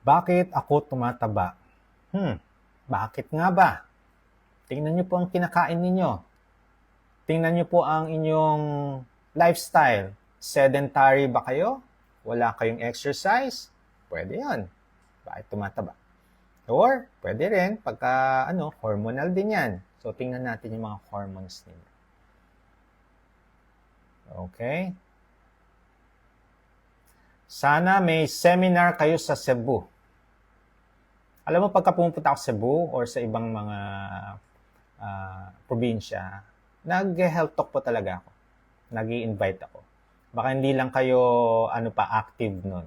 Bakit ako tumataba? Bakit nga ba? Tingnan niyo po ang kinakain ninyo. Tingnan niyo po ang inyong lifestyle. Sedentary ba kayo? Wala kayong exercise? Pwede yan. Bakit tumataba? Or, pwede rin, pagka, hormonal din yan. So, tingnan natin yung mga hormones ninyo. Okay? Sana may seminar kayo sa Cebu. Alam mo, pagka pumunta ako sa Cebu or sa ibang mga probinsya, nag-health talk po talaga ako. Nag-i-invite ako. Baka hindi lang kayo active nun.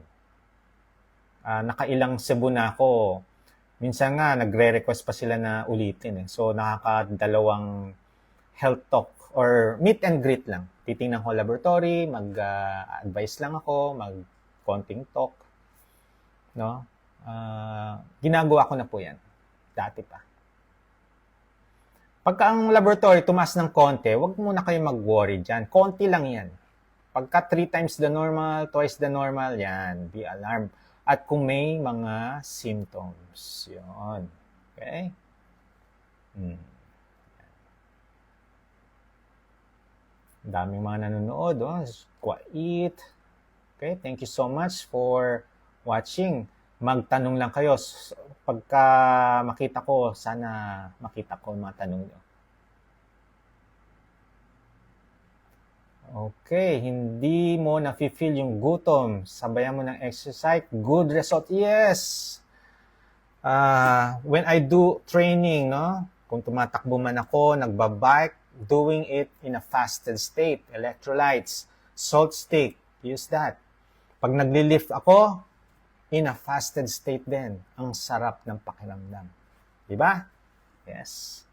Nakailang Cebu na ako. Minsan nga, nagre-request pa sila na ulitin. So, nakakadalawang health talk or meet and greet lang. Titingnan ko laboratory, mag-advise lang ako, mag-konting talk. No? Ginagawa ko na po yan. Dati pa. Pagka ang laboratory tumaas ng konti, huwag muna kayo mag-worry dyan. Konti lang yan. Pagka 3 times the normal, twice the normal, yan. Be alarmed. At kung may mga symptoms. Yun. Okay? Daming mga nanonood. Quiet. Okay? Thank you so much for watching. Magtanong lang kayo. Pagka makita ko, sana makita ko mga tanong nyo. Okay, hindi mo na-feel yung gutom. Sabayan mo ng exercise. Good result. Yes! When I do training, kung tumatakbo man ako, nagbabike, doing it in a fasted state. Electrolytes, salt stick, use that. Pag nagli-lift ako, in a fasted state din. Ang sarap ng pakiramdam. Diba? Yes.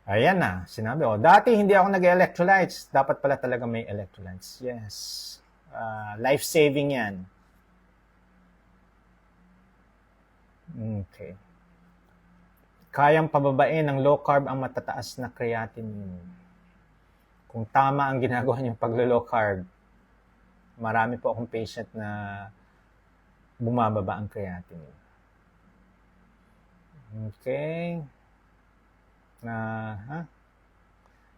Ayan na, sinabi ko. Dati hindi ako nag-electrolytes. Dapat pala talaga may electrolytes. Yes. Life-saving yan. Okay. Kayang pababain ng low carb ang matataas na creatinine. Kung tama ang ginagawa niyong paglo-low carb, marami po akong patient na bumababa ang creatinine. Okay.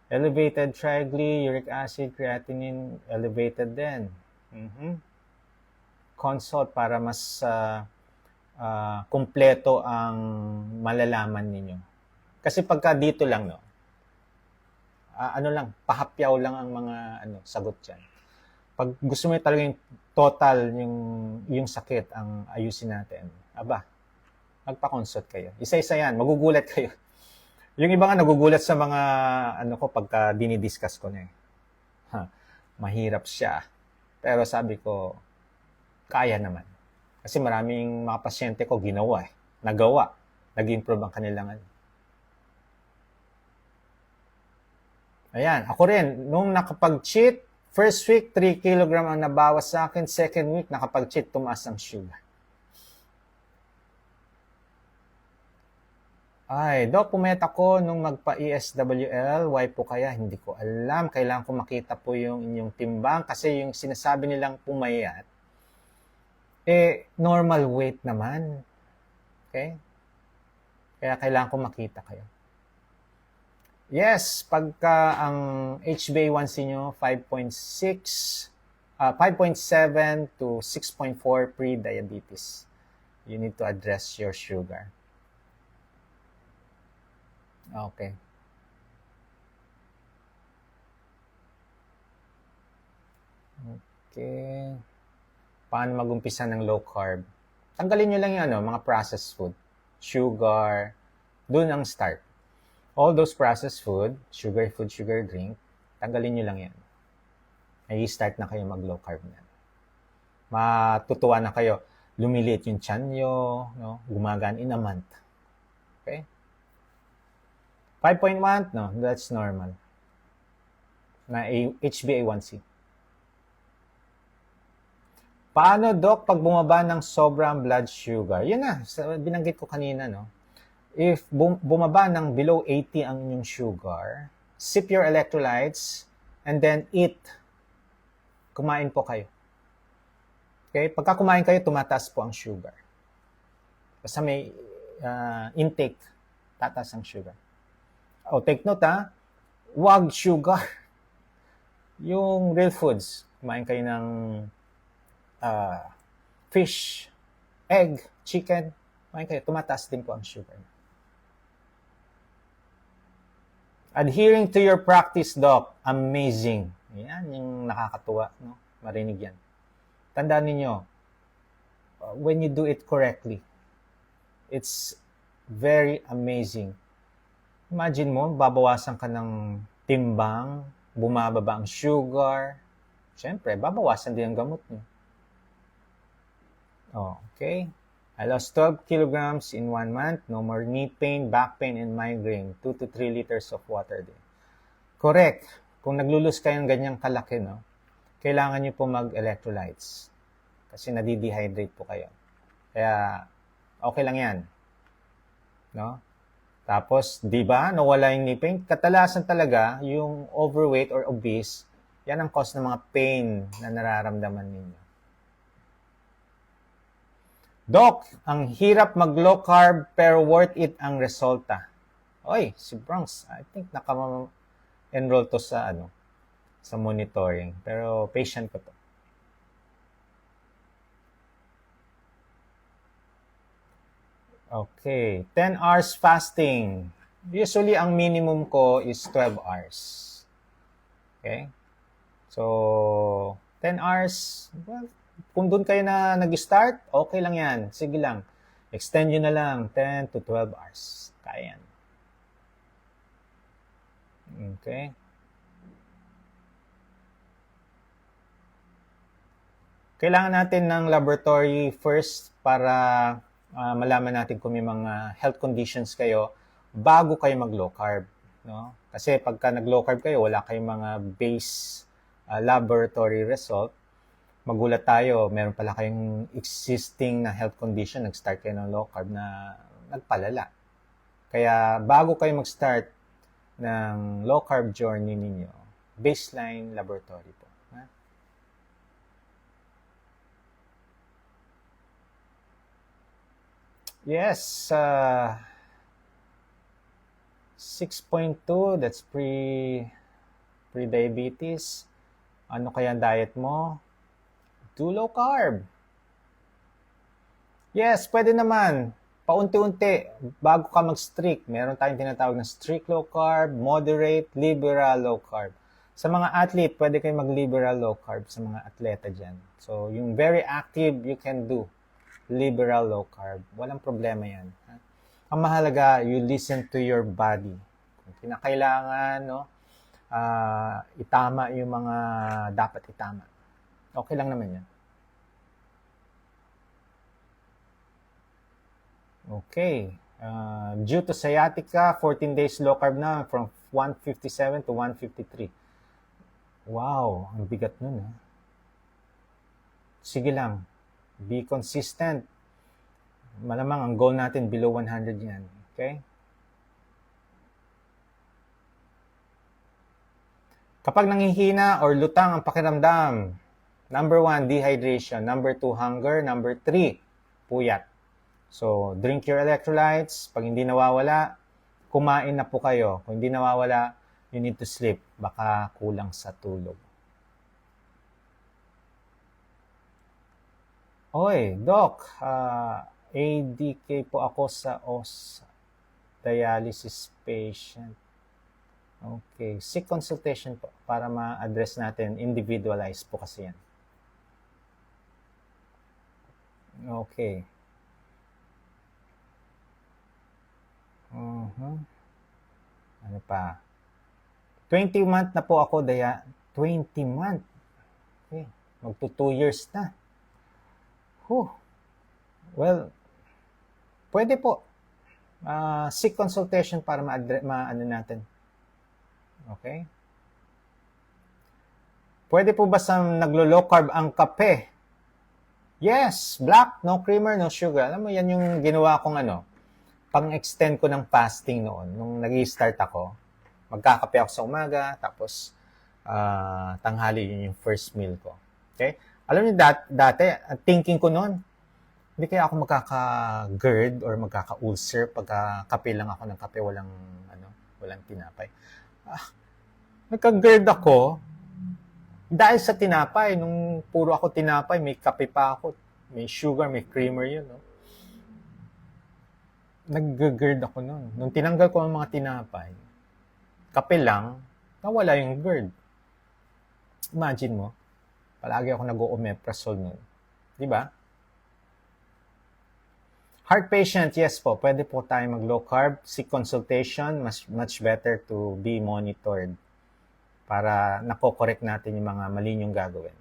Elevated triglyceride, uric acid, creatinine, elevated din. Consult para mas kumpleto ang malalaman ninyo. Kasi pagka dito lang, pahapyaw lang ang mga sagot dyan. Pag gusto mo talaga yung total, yung sakit, ang ayusin natin, magpa-consult kayo. Isa-isa yan, magugulat kayo. Yung iba nga nagugulat sa mga pagka dinidiscuss ko na mahirap siya. Pero sabi ko, kaya naman. Kasi maraming mga pasyente ko nagawa, nag-improve ang kanilang Ayan, ako rin, nung nakapag-cheat, first week, 3 kg ang nabawas sa akin. Second week, nakapag-cheat, tumaas ang sugar. Doc, pumayat ako nung magpa-ESWL. Why po kaya? Hindi ko alam. Kailangan ko makita po yung inyong timbang kasi yung sinasabi nilang pumayat, normal weight naman. Okay? Kaya kailangan ko makita kayo. Yes, pagka ang HbA1c nyo 5.7 to 6.4 pre-diabetes, you need to address your sugar. Okay. Okay. Paano mag-umpisa ng low carb? Tanggalin nyo lang yung mga processed food. Sugar. Doon ang start. All those processed food, sugar food, sugar drink, tanggalin nyo lang yan. May start na kayo mag-low carb na. Matutuwa na kayo. Lumiliit yung tiyan nyo, gumagaan in a month. Okay? 5.1, that's normal. Na HbA1c. Paano, Doc, pag bumaba ng sobrang blood sugar? Yun na, binanggit ko kanina, If bumaba ng below 80 ang inyong sugar, sip your electrolytes, and then eat. Kumain po kayo. Okay? Pagka kumain kayo, tumataas po ang sugar. Basta may intake, tataas ang sugar. O, take note huwag sugar. Yung real foods, kumain kayo ng fish, egg, chicken, kumain kayo, tumataas din po ang sugar. Adhering to your practice, Doc. Amazing. Yan, yung nakakatuwa, no? Marinig yan. Tandaan ninyo, when you do it correctly, it's very amazing. Imagine mo, babawasan ka ng timbang, bumababa ang sugar. Siyempre, babawasan din ang gamot niyo. Okay. I lost 12 kilograms in 1 month. No more knee pain, back pain, and migraine. 2 to 3 liters of water din. Correct. Kung naglulus kayo ng ganyang kalaki, no, kailangan nyo po mag-electrolytes. Kasi nadidehydrate po kayo. Kaya, okay lang yan. No? Tapos, di ba, nawala yung knee pain? Katalasan talaga, yung overweight or obese, yan ang cause ng mga pain na nararamdaman ninyo. Doc, ang hirap mag-low carb pero worth it ang resulta. Oy, si Bronx, I think naka-enroll to sa sa monitoring. Pero patient ko to. Okay, 10 hours fasting. Usually, ang minimum ko is 12 hours. Okay? So, 10 hours, well, kung doon kayo na nag-start, okay lang yan. Sige lang. Extend nyo na lang 10 to 12 hours. Kaya yan. Okay? Kailangan natin ng laboratory first para malaman natin kung may mga health conditions kayo bago kayo mag-low carb. No? Kasi pagka nag-low carb kayo, wala kayong mga base laboratory result, magulat tayo, meron pala kayong existing na health condition, nag-start kayo ng low carb na nagpalala. Kaya bago kayo mag-start ng low carb journey ninyo, baseline laboratory po. Yes, 6.2, that's pre-diabetes. Ano kaya ang diet mo? Do low carb. Yes, pwede naman. Paunti-unti, bago ka mag-strict. Meron tayong tinatawag na strict low carb, moderate, liberal low carb. Sa mga athlete, pwede kayong mag-liberal low carb sa mga atleta dyan. So, yung very active, you can do liberal low carb. Walang problema yan. Ang mahalaga, you listen to your body. Kung kinakailangan, itama yung mga dapat itama. Okay lang naman yan. Okay. Due to sciatica, 14 days low carb na from 157 to 153. Wow, ang bigat nun. Sige lang. Be consistent. Malamang ang goal natin below 100 yan. Okay? Kapag nanghihina or lutang ang pakiramdam, number 1, dehydration. Number 2, hunger. Number 3, puyat. So, drink your electrolytes. Pag hindi nawawala, kumain na po kayo. Kung hindi nawawala, you need to sleep. Baka kulang sa tulog. Oy, Doc, ADK po ako sa dialysis patient. Okay, seek consultation po para ma-address natin. Individualize po kasi yan. Okay. Ano pa? 20 month na po ako 20 month. Okay. Magto 2 years na. Well, pwede po. Seek consultation para ma-ano natin. Okay? Pwede po ba sa naglo-low carb ang kape? Yes, black, no creamer, no sugar. Alam mo, yan yung ginawa kong pang-extend ko ng fasting noon. Nung nag-start ako, magkakape ako sa umaga, tapos tanghali yun yung first meal ko. Okay? Alam niyo, dati, ang thinking ko noon, hindi kaya ako magkaka-GERD or magkaka-ulcer pagka kape lang ako ng kape, walang tinapay. Nagka-GERD ako dahil sa tinapay. Nung puro ako tinapay, may kape pa ako. May sugar, may creamer yun. No? Nag-GERD ako noon. Nung tinanggal ko ang mga tinapay, kape lang, nawala yung GERD. Imagine mo, palagi ako nag-omeprazole noon. Di ba? Heart patient, yes po, pwede po tayo mag-low carb. Seek consultation, much better to be monitored para nako-correct natin yung mga mali yung gagawin.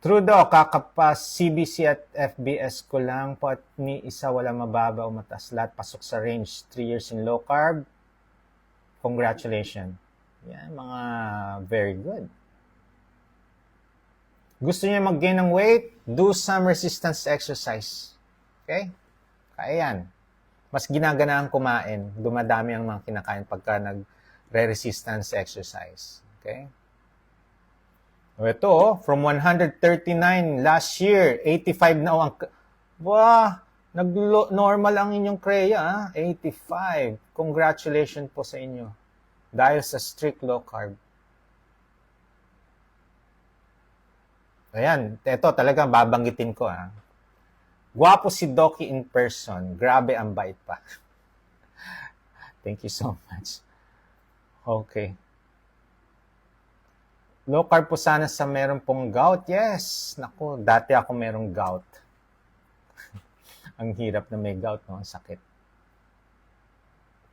True daw, kakapas CBC at FBS ko lang po at ni isa wala mababa o mataas. Lahat pasok sa range. 3 years in low carb. Congratulations. Yan, mga very good. Gusto niya mag-gain ng weight? Do some resistance exercise. Okay? Kaya yan. Mas ginaganahan kumain. Dumadami ang mga kinakain pagka nag-resistance exercise. Okay? Ito, from 139 last year, 85 na ang... Wow! Nag-normal ang inyong kreya, 85. Congratulations po sa inyo. Dahil sa strict low carb. Ayan, ito talaga babanggitin ko. Gwapo si Doki in person. Grabe ang bait pa. Thank you so much. Okay. Low carb po sana sa meron pong gout. Yes. Naku, dati ako merong gout. Ang hirap na may gout, no? Ang sakit.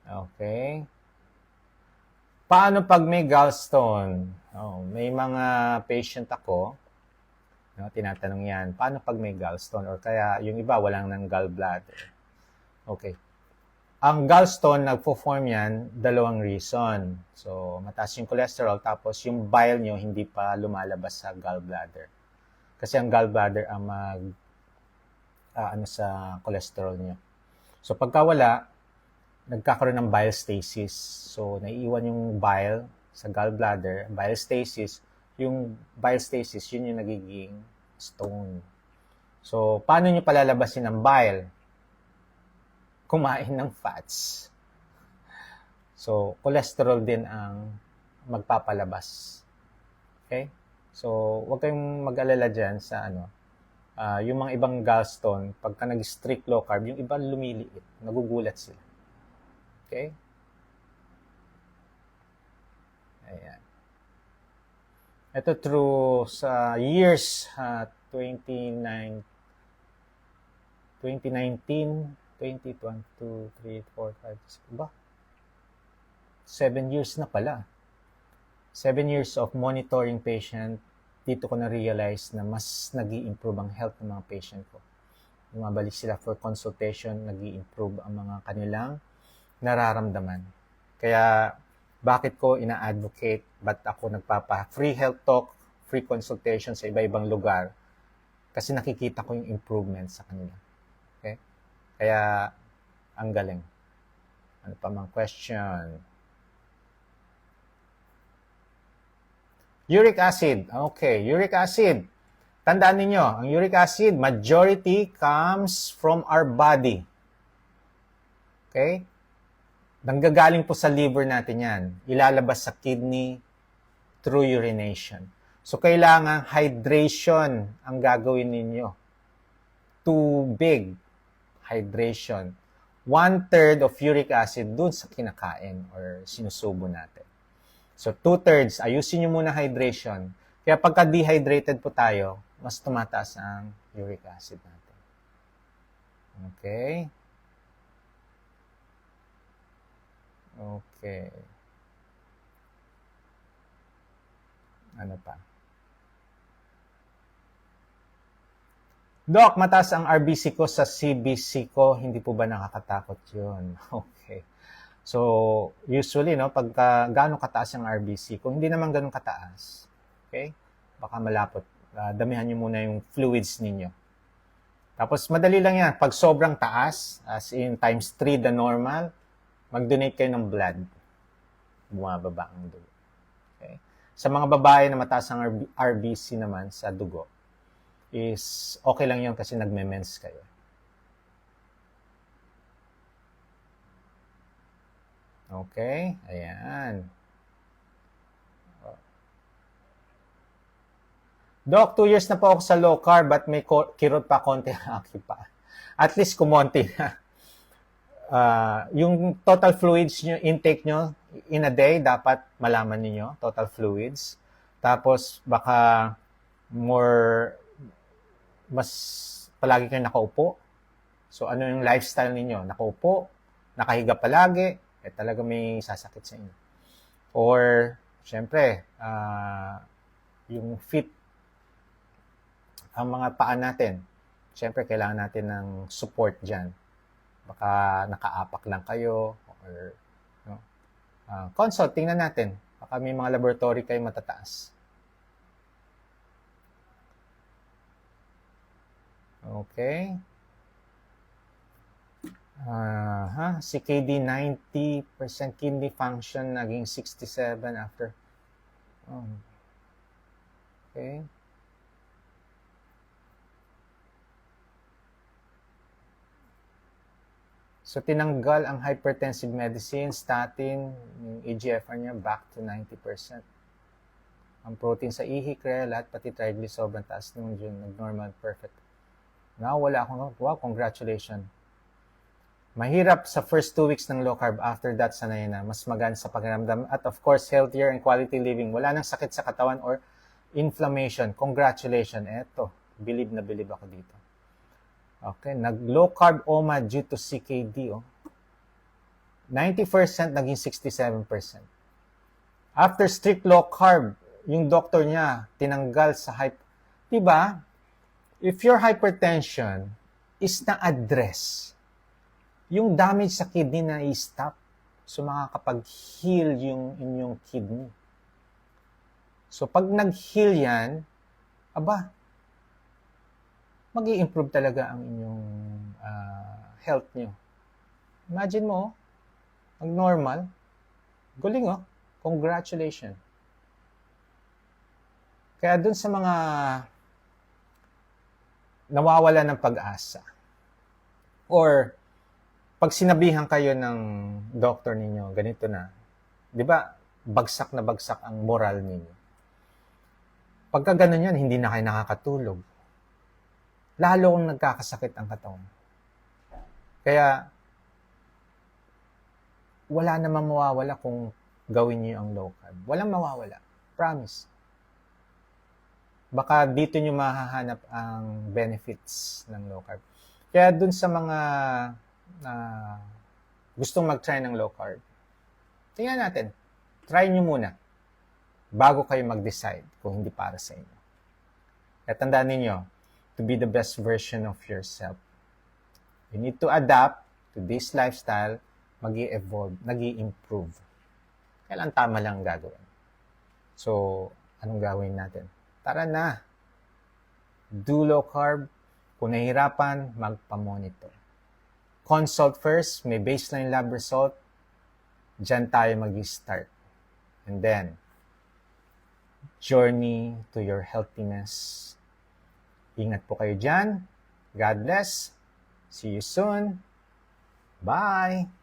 Okay. Paano pag may gallstone? May mga patient ako, no, tinatanong yan, paano pag may gallstone? Or kaya yung iba, walang ng gallbladder. Okay. Ang gallstone, nagpo-form yan, dalawang reason. So, mataas yung cholesterol, tapos yung bile nyo hindi pa lumalabas sa gallbladder. Kasi ang gallbladder ang sa cholesterol nyo. So, pagka wala, nagkakaroon ng bile stasis. So, naiiwan yung bile sa gallbladder, bile stasis. Yung bile stasis, yun yung nagiging stone. So, paano nyo palalabasin ang bile? Kumain ng fats. So, cholesterol din ang magpapalabas. Okay? So, huwag kayong mag-alala dyan sa yung mga ibang gallstone, pagka nag-strict low carb, yung iba lumiliit, nagugulat sila. Okay? Ayan. Ito through sa years 2019, 20, 1, 2, 3, 4, 5, 6, ba? 7 years na pala. 7 years of monitoring patient, dito ko na-realize na mas nag-i-improve ang health ng mga patient ko. Bumabalik sila for consultation, nag-i-improve ang mga kanilang nararamdaman. Kaya, bakit ko ina-advocate, ba't ako nagpapa-free health talk, free consultation sa iba-ibang lugar? Kasi nakikita ko yung improvement sa kanila. Okay? Kaya, ang galing. Ano pa mang question? Uric acid. Okay, uric acid. Tandaan ninyo, ang uric acid, majority comes from our body. Okay? Nanggagaling po sa liver natin yan. Ilalabas sa kidney through urination. So, kailangan hydration ang gagawin ninyo. Tubig. Hydration. 1/3 of uric acid dun sa kinakain or sinusubo natin. So, 2/3, ayusin nyo muna hydration. Kaya pagka dehydrated po tayo, mas tumataas ang uric acid natin. Okay? Okay. Ano pa? Doc, mataas ang RBC ko sa CBC ko. Hindi po ba nakakatakot yun? Okay. So, usually, no, pagka gaano kataas ang RBC, kung hindi naman ganun kataas, okay, baka malapot. Damihan nyo muna yung fluids ninyo. Tapos, madali lang yan. Pag sobrang taas, as in times 3 the normal, mag-donate kayo ng blood. Bumababa ang dugo. Okay? Sa mga babae na mataas ang RBC naman sa dugo, is okay lang yun kasi nagme-mens kayo. Okay? Ayan. Doc, 2 years na po ako sa low carb but may kirot pa konti ang aking pa. At least kumonti na. Yung total fluids nyo, intake nyo in a day, dapat malaman niyo total fluids. Tapos baka mas palagi kayong nakaupo. So ano yung lifestyle ninyo? Nakaupo, nakahiga palagi, talaga may sasakit sa inyo. Or, syempre, yung fit ang mga paa natin. Syempre, kailangan natin ng support dyan. Baka nakaapak lang kayo or consult, tingnan natin. Baka may mga laboratory kayo matataas. Okay. Si KD 90% kidney function naging 67 after. Okay. So, tinanggal ang hypertensive medicine, statin, yung eGFR niya back to 90%. Ang protein sa ihi, lahat, pati triglycerides, sobrang taas nung June, nag-normal, perfect. Now, wala akong, wow, congratulations. Mahirap sa first 2 weeks ng low carb, after that, sanay na, mas magaan sa pakiramdam, at of course, healthier and quality living. Wala nang sakit sa katawan or inflammation. Congratulations. Eto, believe na believe ako dito. Okay, nag-low carb OMA due to CKD. 90% naging 67%. After strict low carb, yung doctor niya tinanggal sa diba? If your hypertension is na-address, yung damage sa kidney na i-stop. So makakapag-heal yung inyong kidney. So pag nag-heal yan, mag-i-improve talaga ang inyong health nyo. Imagine mo, mag-normal. Galing, Congratulations. Kaya dun sa mga nawawala ng pag-asa, or pag sinabihan kayo ng doctor ninyo, ganito na, di ba, bagsak na bagsak ang moral ninyo. Pagka ganun yan, hindi na kayo nakakatulog. Lalo kung nagkakasakit ang katawan. Kaya, wala namang mawawala kung gawin niyo ang low carb. Walang mawawala. Promise. Baka dito niyo mahahanap ang benefits ng low carb. Kaya dun sa mga gustong mag-try ng low carb, tingnan natin. Try niyo muna bago kayo mag-decide kung hindi para sa inyo. At tandaan ninyo, to be the best version of yourself, you need to adapt to this lifestyle, mag-i-evolve, nag-i-improve. Kailan tama lang gagawin. So, anong gawin natin? Tara na. Do low carb. Kung nahihirapan, magpa-monitor. Consult first, may baseline lab result. Diyan tayo mag-start. And then, journey to your healthiness. Ingat po kayo dyan. God bless. See you soon. Bye!